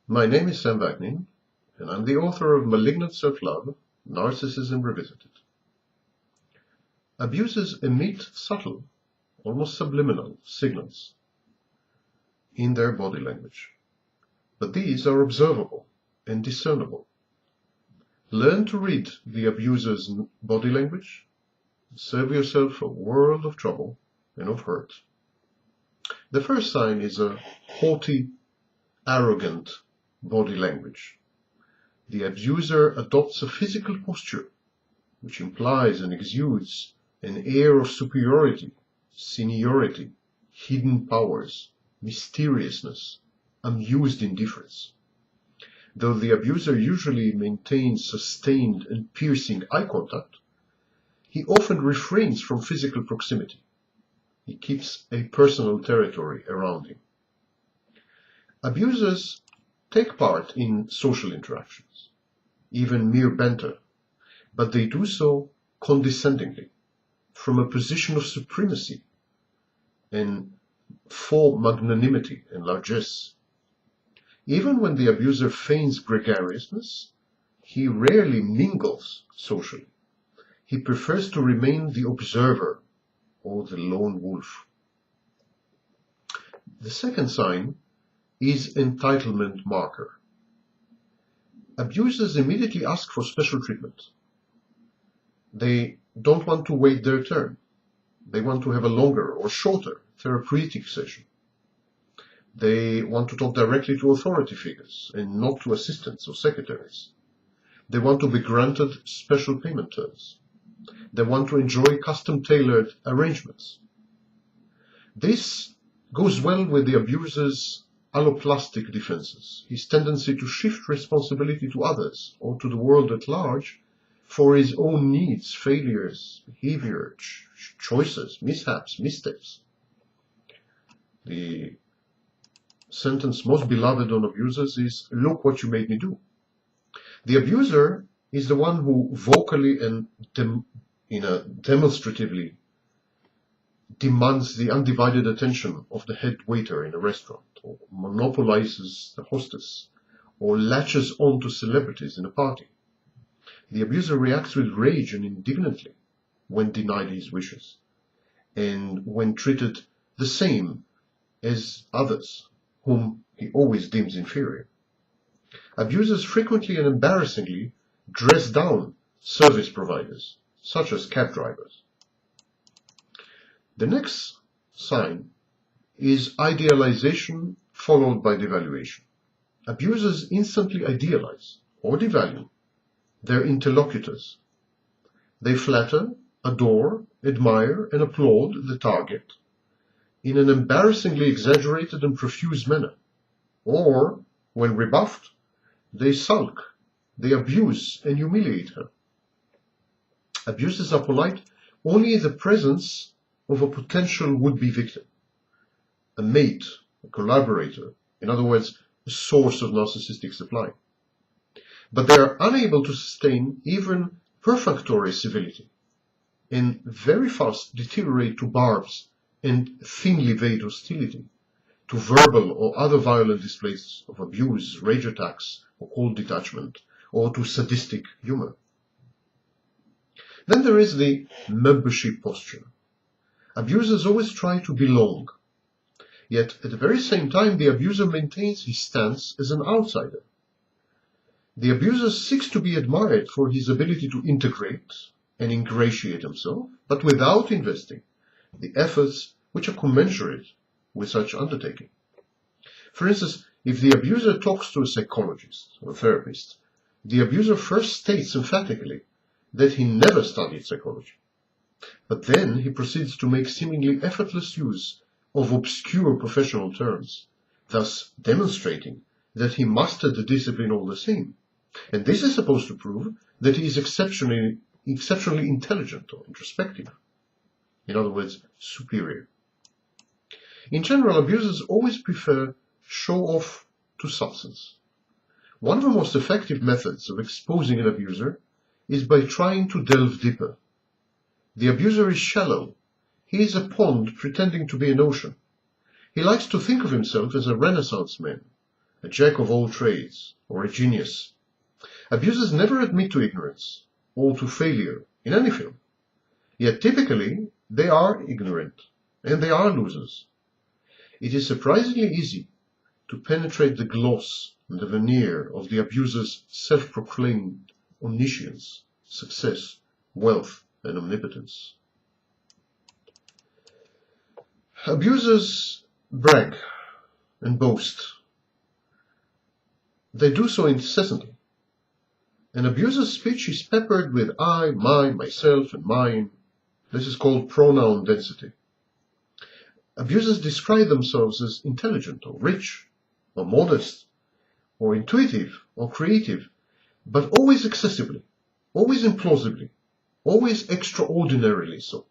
My name is Sam Vaknin, and I'm the author of Malignant Self-love, Narcissism Revisited. Abusers emit subtle, almost subliminal signals in their body language, but these are observable and discernible. Learn to read the abuser's body language, and save yourself a world of trouble and of hurt. The first sign is a haughty, arrogant body language. The abuser adopts a physical posture which implies and exudes an air of superiority, seniority, hidden powers, mysteriousness, amused indifference. Though the abuser usually maintains sustained and piercing eye contact, he often refrains from physical proximity. He keeps a personal territory around him. Abusers take part in social interactions, even mere banter, but they do so condescendingly, from a position of supremacy and for magnanimity and largesse. Even when the abuser feigns gregariousness, he rarely mingles socially. He prefers to remain the observer or the lone wolf. The second sign is entitlement marker. Abusers immediately ask for special treatment. They don't want to wait their turn. They want to have a longer or shorter therapeutic session. They want to talk directly to authority figures and not to assistants or secretaries. They want to be granted special payment terms. They want to enjoy custom-tailored arrangements. This goes well with the abuser's alloplastic defenses, his tendency to shift responsibility to others or to the world at large for his own needs, failures, behavior, choices, mishaps, missteps. The sentence most beloved on abusers is, "Look what you made me do." The abuser is the one who vocally and demonstratively demands the undivided attention of the head waiter in a restaurant, or monopolizes the hostess, or latches on to celebrities in a party. The abuser reacts with rage and indignantly when denied his wishes, and when treated the same as others, whom he always deems inferior. Abusers frequently and embarrassingly dress down service providers, such as cab drivers. The next sign is idealization followed by devaluation. Abusers instantly idealize or devalue their interlocutors. They flatter, adore, admire, and applaud the target in an embarrassingly exaggerated and profuse manner. Or, when rebuffed, they sulk, they abuse and humiliate her. Abusers are polite only in the presence of a potential would-be victim, a mate, a collaborator, in other words, a source of narcissistic supply. But they are unable to sustain even perfunctory civility, and very fast deteriorate to barbs and thinly veiled hostility, to verbal or other violent displays of abuse, rage attacks, or cold detachment, or to sadistic humor. Then there is the membership posture. Abusers always try to belong, yet at the very same time the abuser maintains his stance as an outsider. The abuser seeks to be admired for his ability to integrate and ingratiate himself, but without investing the efforts which are commensurate with such undertaking. For instance, if the abuser talks to a psychologist or a therapist, the abuser first states emphatically that he never studied psychology. But then he proceeds to make seemingly effortless use of obscure professional terms, thus demonstrating that he mastered the discipline all the same. And this is supposed to prove that he is exceptionally intelligent or introspective. In other words, superior. In general, abusers always prefer show-off to substance. One of the most effective methods of exposing an abuser is by trying to delve deeper. The abuser is shallow. He is a pond pretending to be an ocean. He likes to think of himself as a Renaissance man, a jack of all trades, or a genius. Abusers never admit to ignorance or to failure in any field. Yet typically they are ignorant and they are losers. It is surprisingly easy to penetrate the gloss and the veneer of the abuser's self-proclaimed omniscience, success, wealth, and omnipotence. Abusers brag and boast. They do so incessantly. An abuser's speech is peppered with I, mine, myself, and mine. This is called pronoun density. Abusers describe themselves as intelligent or rich or modest or intuitive or creative, but always excessively, always implausibly, always extraordinarily so.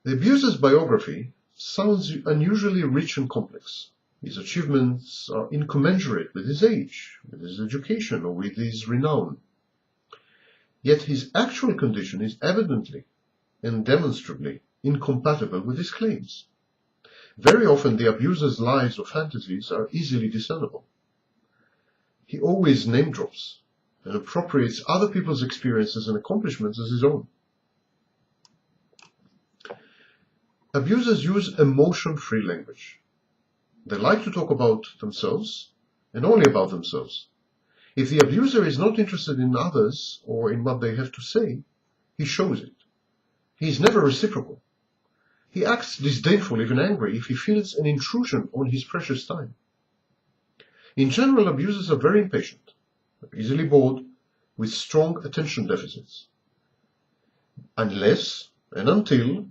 The abuser's biography sounds unusually rich and complex. His achievements are incommensurate with his age, with his education, or with his renown. Yet his actual condition is evidently and demonstrably incompatible with his claims. Very often the abuser's lies or fantasies are easily discernible. He always name drops and appropriates other people's experiences and accomplishments as his own. Abusers use emotion-free language. They like to talk about themselves and only about themselves. If the abuser is not interested in others or in what they have to say, he shows it. He is never reciprocal. He acts disdainful, even angry, if he feels an intrusion on his precious time. In general, abusers are very impatient, easily bored, with strong attention deficits, unless and until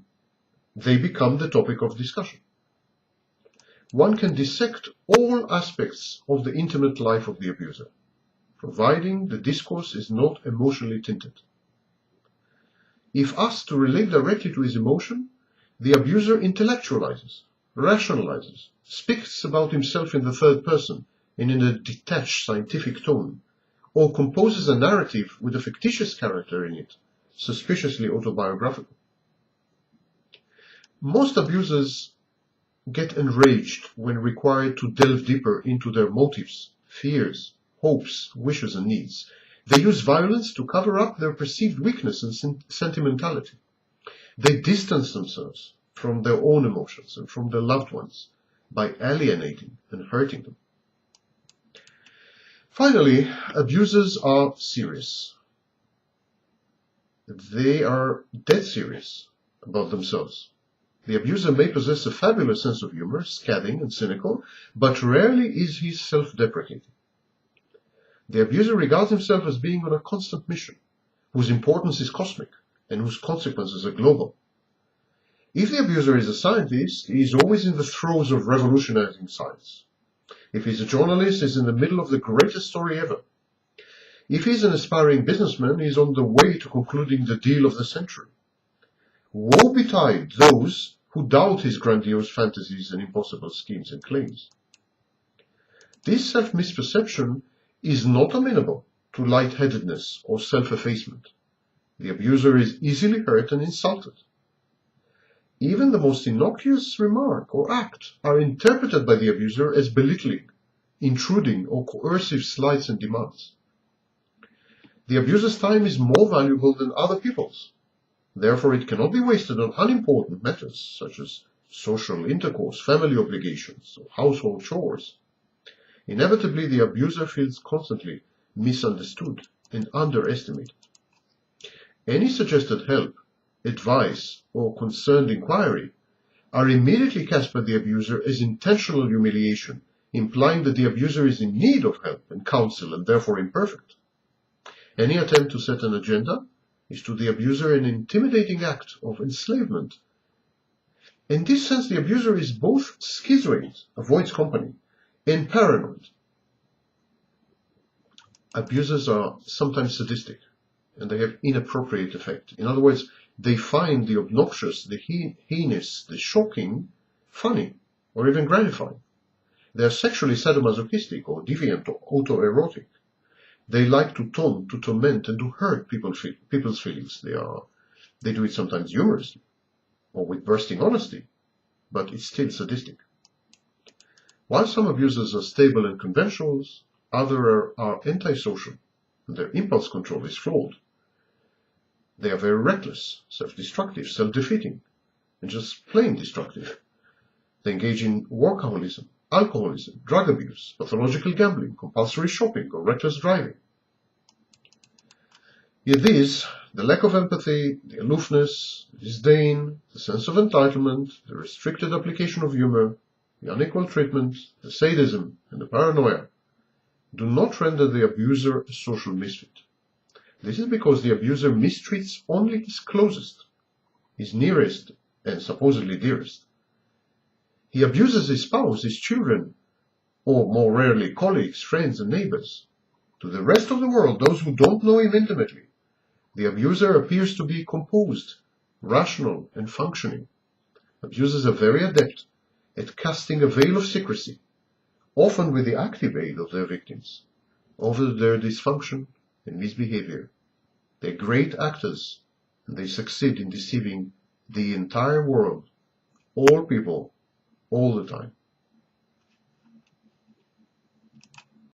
they become the topic of discussion. One can dissect all aspects of the intimate life of the abuser, providing the discourse is not emotionally tinted. If asked to relate directly to his emotion, the abuser intellectualizes, rationalizes, speaks about himself in the third person and in a detached scientific tone, or composes a narrative with a fictitious character in it, suspiciously autobiographical. Most abusers get enraged when required to delve deeper into their motives, fears, hopes, wishes, and needs. They use violence to cover up their perceived weakness and sentimentality. They distance themselves from their own emotions and from their loved ones by alienating and hurting them. Finally, abusers are serious. They are dead serious about themselves. The abuser may possess a fabulous sense of humor, scathing and cynical, but rarely is he self-deprecating. The abuser regards himself as being on a constant mission, whose importance is cosmic and whose consequences are global. If the abuser is a scientist, he is always in the throes of revolutionizing science. If he is a journalist, he is in the middle of the greatest story ever. If he is an aspiring businessman, he is on the way to concluding the deal of the century. Woe betide those who doubt his grandiose fantasies and impossible schemes and claims. This self-misperception is not amenable to lightheadedness or self-effacement. The abuser is easily hurt and insulted. Even the most innocuous remark or act are interpreted by the abuser as belittling, intruding, or coercive slights and demands. The abuser's time is more valuable than other people's. Therefore, it cannot be wasted on unimportant matters such as social intercourse, family obligations, or household chores. Inevitably, the abuser feels constantly misunderstood and underestimated. Any suggested help, advice, or concerned inquiry are immediately cast by the abuser as intentional humiliation, implying that the abuser is in need of help and counsel and therefore imperfect. Any attempt to set an agenda is to the abuser an intimidating act of enslavement. In this sense, the abuser is both schizoid, avoids company, and paranoid. Abusers are sometimes sadistic, and they have inappropriate effect. In other words, they find the obnoxious, the heinous, the shocking funny, or even gratifying. They are sexually sadomasochistic or deviant or autoerotic. They like to taunt, to torment, and to hurt people's feelings. They do it sometimes humorously or with bursting honesty, but it's still sadistic. While some abusers are stable and conventional, others are antisocial, and their impulse control is flawed. They are very reckless, self-destructive, self-defeating, and just plain destructive. They engage in workaholism, alcoholism, drug abuse, pathological gambling, compulsory shopping, or reckless driving. Yet these, the lack of empathy, the aloofness, the disdain, the sense of entitlement, the restricted application of humor, the unequal treatment, the sadism, and the paranoia, do not render the abuser a social misfit. This is because the abuser mistreats only his closest, his nearest, and supposedly dearest. He abuses his spouse, his children, or more rarely colleagues, friends, and neighbors. To the rest of the world, those who don't know him intimately, the abuser appears to be composed, rational, and functioning. Abusers are very adept at casting a veil of secrecy, often with the active aid of their victims, over their dysfunction and misbehavior. They're great actors, and they succeed in deceiving the entire world, all people, all the time.